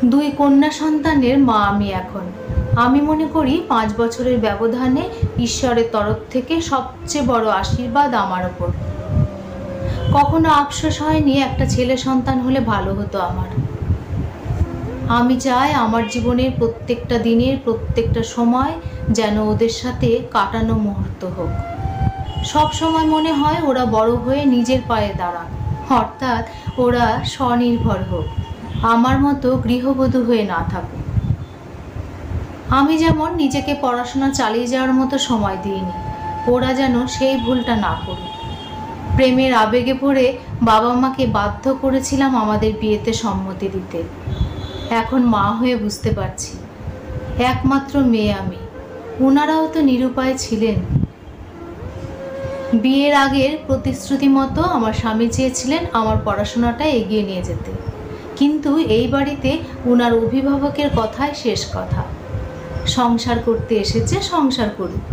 দুই কন্যা সন্তানের মা আমি এখন। আমি মনে করি 5 বছরের ব্যবধানে ঈশ্বরের তরফ থেকে সবচেয়ে বড় আশীর্বাদ আমার ওপর। কখনো আফসোস হয়নি একটা ছেলে সন্তান হলে ভালো হতো আমার। আমি চাই আমার জীবনের প্রত্যেকটা দিনের প্রত্যেকটা সময় যেন ওদের সাথে কাটানো মুহূর্ত হোক। সব সময় মনে হয় ওরা বড় হয়ে নিজের পায়ে দাঁড়াক, অর্থাৎ ওরা স্বনির্ভর হোক, আমার মতো গৃহবধূ হয়ে না থাকুক। আমি যেমন নিজেকে পড়াশোনা চালিয়ে যাওয়ার মতো সময় দিইনি, ওরা যেন সেই ভুলটা না করুক। প্রেমের আবেগে পড়ে বাবা মাকে বাধ্য করেছিলাম আমাদের বিয়েতে সম্মতি দিতে। এখন মা হয়ে বুঝতে পারছি, একমাত্র মেয়ে আমি, ওনারাও তো নিরুপায় ছিলেন। বিয়ের আগের প্রতিশ্রুতি মতো আমার স্বামী চেয়েছিলেন আমার পড়াশোনাটা এগিয়ে নিয়ে যেতে, কিন্তু এই বাড়িতে ওনার অভিভাবকের কথাই শেষ কথা। সংসার করতে এসেছে, সংসার করুক।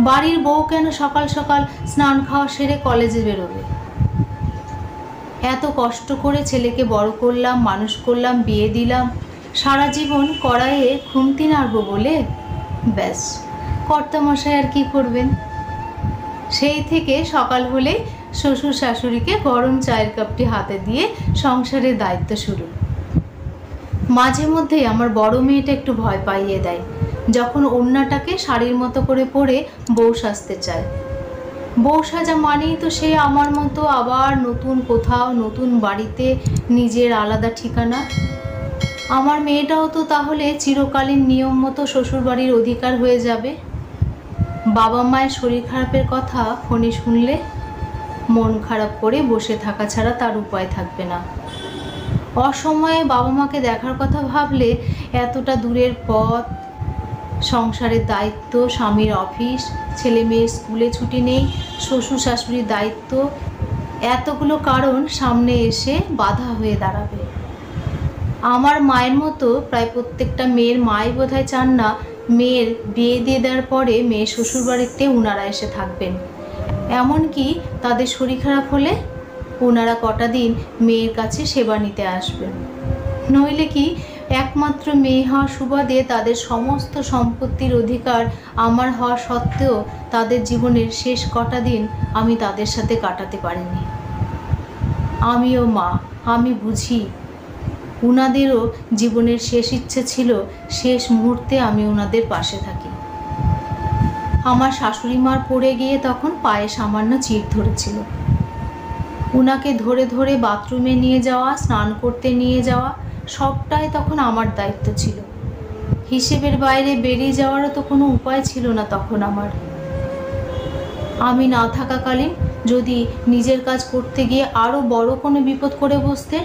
বাড়ির বউ কেন সকাল সকাল স্নান খাওয়া সেরে কলেজে বেরোবে? এত কষ্ট করে ছেলেকে বড় করলাম, মানুষ করলাম, বিয়ে দিলাম, সারা জীবন কড়াইয়ে খুন্তি নাড়ব বলে? ব্যাস, কর্তামশাই আর কি করবেন? সেই থেকে সকাল হলে শ্বশুর শাশুড়িকে গরম চায়ের কাপটি হাতে দিয়ে সংসারের দায়িত্ব শুরু। মাঝে মধ্যেই আমার বড় মেয়েটা একটু ভয় পাইয়ে দেয় যখন ওড়নাটাকে শাড়ির মতো করে পরে বউ সাজতে চায়। বউ সাজা মানেই তো সে আমার মতো আবার নতুন কোথাও, নতুন বাড়িতে, নিজের আলাদা ঠিকানা। আমার মেয়েটাও তো তাহলে চিরকালীন নিয়ম মতো শ্বশুরবাড়ির অধিকার হয়ে যাবে। বাবা মায়ের শরীর খারাপের কথা ফোনে শুনলে মন খারাপ করে বসে থাকা ছাড়া তার উপায় থাকবে না। অসময়ে বাবা মাকে দেখার কথা ভাবলে এতটা দূরের পথ, সংসারের দায়িত্ব, স্বামীর অফিস, ছেলে মেয়ের স্কুলে ছুটি নেই, শ্বশুর শাশুড়ির দায়িত্ব, এতগুলো কারণ সামনে এসে বাধা হয়ে দাঁড়াবে। আমার মায়ের মতো প্রায় প্রত্যেকটা মেয়ের মাই বোধহয় চান না মেয়ের বিয়ে দিয়ে দেওয়ার পরে মেয়ের শ্বশুরবাড়িতে ওনারা এসে থাকবেন। এমনকি তাদের শরীর খারাপ হলে ওনারা কটা দিন মেয়ের কাছে সেবা নিতে আসবেন। নইলে কি একমাত্র মেয়ে হওয়ার সুবাদে তাদের সমস্ত সম্পত্তির অধিকার আমার হওয়া সত্ত্বেও তাদের জীবনের শেষ কটা দিন আমি তাদের সাথে কাটাতে পারিনি। আমিও মা, আমি বুঝি ওনাদেরও জীবনের শেষ ইচ্ছে ছিল শেষ মুহূর্তে আমি ওনাদের পাশে থাকি। আমার শাশুড়ি মার পড়ে গিয়ে তখন পায়ে সামান্য চিড় ধরেছিল। ওনাকে ধরে ধরে বাথরুমে নিয়ে যাওয়া, স্নান করতে নিয়ে যাওয়া সবটাই তখন আমার দায়িত্ব ছিল। হিসেবের বাইরে বেরিয়ে যাওয়ারও তো কোনো উপায় ছিল না তখন আমার। আমি না থাকাকালীন যদি নিজের কাজ করতে গিয়ে আরও বড় কোনো বিপদ করে বসতে,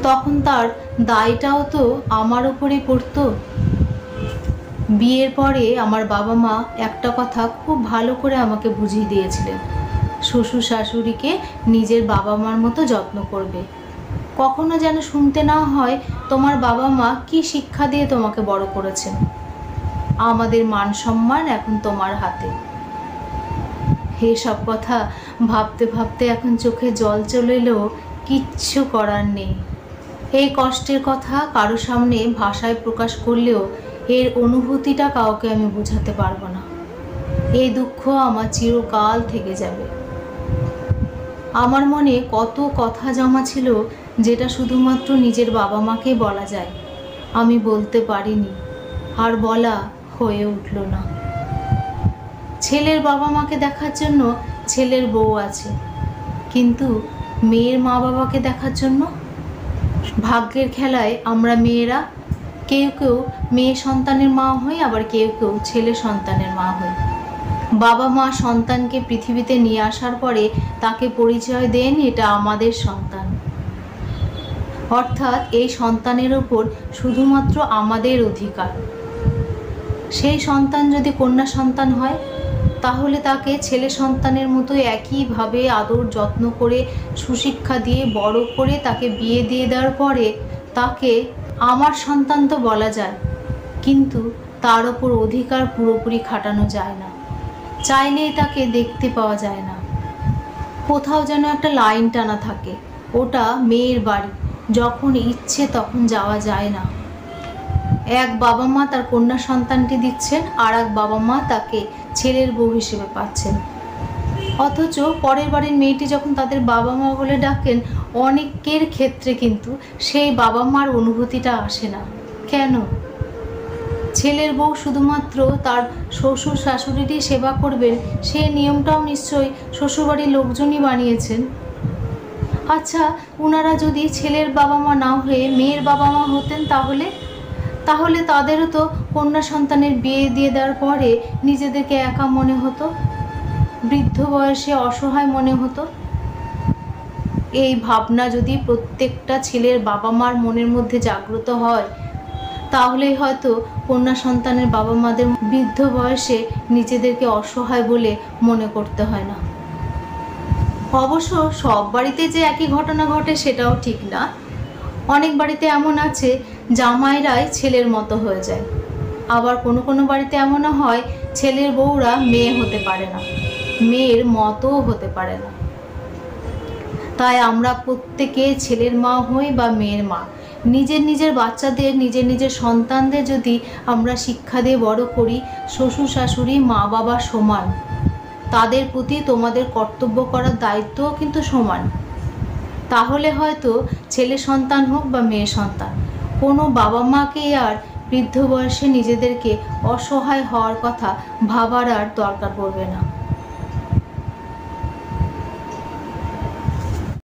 তখন তার দায়টাও তো আমার ওপরেই পড়তো। বিয়ের পরে আমার বাবা মা একটা কথা খুব ভালো করে আমাকে বুঝিয়ে দিয়েছিলেন, শ্বশুর শাশুড়িকে নিজের বাবা মার মতো যত্ন করবে। কখনো যেন শুনতে না হয় তোমার বাবা মা কি শিক্ষা দিয়ে তোমাকে বড় করেছেন, আমাদের মান সম্মান এখন তোমার হাতে। এসব কথা ভাবতে ভাবতে এখন চোখে জল চলে এলেও কিচ্ছু করার নেই। এই কষ্টের কথা কারো সামনে ভাষায় প্রকাশ করলেও এর অনুভূতিটা কাউকে আমি বোঝাতে পারবো না। এই দুঃখ আমার চিরকাল থেকে যাবে। আমার মনে কত কথা জমা ছিল যেটা শুধুমাত্র নিজের বাবা মাকে বলা যায়, আমি বলতে পারিনি, আর বলা হয়ে উঠল না। ছেলের বাবা মাকে দেখার জন্য ছেলের বউ আছে, কিন্তু মেয়ের মা বাবাকে দেখার জন্য? ভাগ্যের খেলায় আমরা মেয়েরা কেউ কেউ মেয়ে সন্তানের মা হই, আবার কেউ কেউ ছেলে সন্তানের মা হই। বাবা মা সন্তানকে পৃথিবীতে নিয়ে আসার পরে তাকে পরিচয় দেন এটা আমাদের সন্তান, অর্থাৎ এই সন্তানের ওপর শুধুমাত্র আমাদের অধিকার। সেই সন্তান যদি কন্যা সন্তান হয় তাহলে তাকে ছেলে সন্তানের মতো একইভাবে আদর যত্ন করে সুশিক্ষা দিয়ে বড় করে তাকে বিয়ে দিয়ে দেওয়ার পরে তাকে আমার সন্তান তো বলা যায়, কিন্তু তার ওপর অধিকার পুরোপুরি খাটানো যায় না। চাইলেই তাকে দেখতে পাওয়া যায় না। কোথাও যেন একটা লাইন টানা থাকে, ওটা মেয়ের বাড়ি, যখন ইচ্ছে তখন যাওয়া যায় না। এক বাবা মা তার কন্যা সন্তানকে দিচ্ছেন, আর এক বাবা মা তাকে ছেলের বউ হিসেবে পাচ্ছেন। অথচ পরের বাড়ির মেয়েটি যখন তাদের বাবা মা বলে ডাকেন, অনেকের ক্ষেত্রে কিন্তু সেই বাবা মার অনুভূতিটা আসে না। কেন? ছেলের বউ শুধুমাত্র তার শ্বশুর শাশুড়িরই সেবা করবেন, সেই নিয়মটাও নিশ্চয়ই শ্বশুরবাড়ির লোকজনই বানিয়েছেন। আচ্ছা, ওনারা যদি ছেলের বাবা মা না হয়ে মেয়ের বাবা মা হতেন, তাহলে তাদেরও তো কন্যা সন্তানের বিয়ে দিয়ে দেওয়ার পরে নিজেদেরকে একা মনে হতো, বৃদ্ধ বয়সে অসহায় মনে হতো। এই ভাবনা যদি প্রত্যেকটা ছেলের বাবা মার মনের মধ্যে জাগ্রত হয়, তাহলেই হয়তো কন্যা সন্তানের বাবা মাদের বৃদ্ধ বয়সে নিজেদেরকে অসহায় বলে মনে করতে হয় না। অবশ্য সব বাড়িতে যে একই ঘটনা ঘটে সেটাও ঠিক না। অনেক বাড়িতে এমন আছে জামাইরাই ছেলের মতো হয়ে যায়, আবার কোনো কোনো বাড়িতে এমনও হয় ছেলের বউরা মেয়ে হতে পারে না, মেয়ের মতও হতে পারে না। তাই আমরা প্রত্যেকে ছেলের মা হই বা মেয়ের মা, নিজের নিজের বাচ্চাদের, নিজের নিজের সন্তানদের যদি আমরা শিক্ষা দিয়ে বড় করি, শ্বশুর শাশুড়ি মা বাবা সমান, তাদের প্রতি তোমাদের কর্তব্য করার দায়িত্বও কিন্তু সমান। তাহলে হয়তো ছেলে সন্তান হোক বা মেয়ে সন্তান, কোনো বাবা মাকে আর বৃদ্ধ বয়সে নিজেদেরকে অসহায় হওয়ার কথা ভাবার আর দরকার পড়বে না।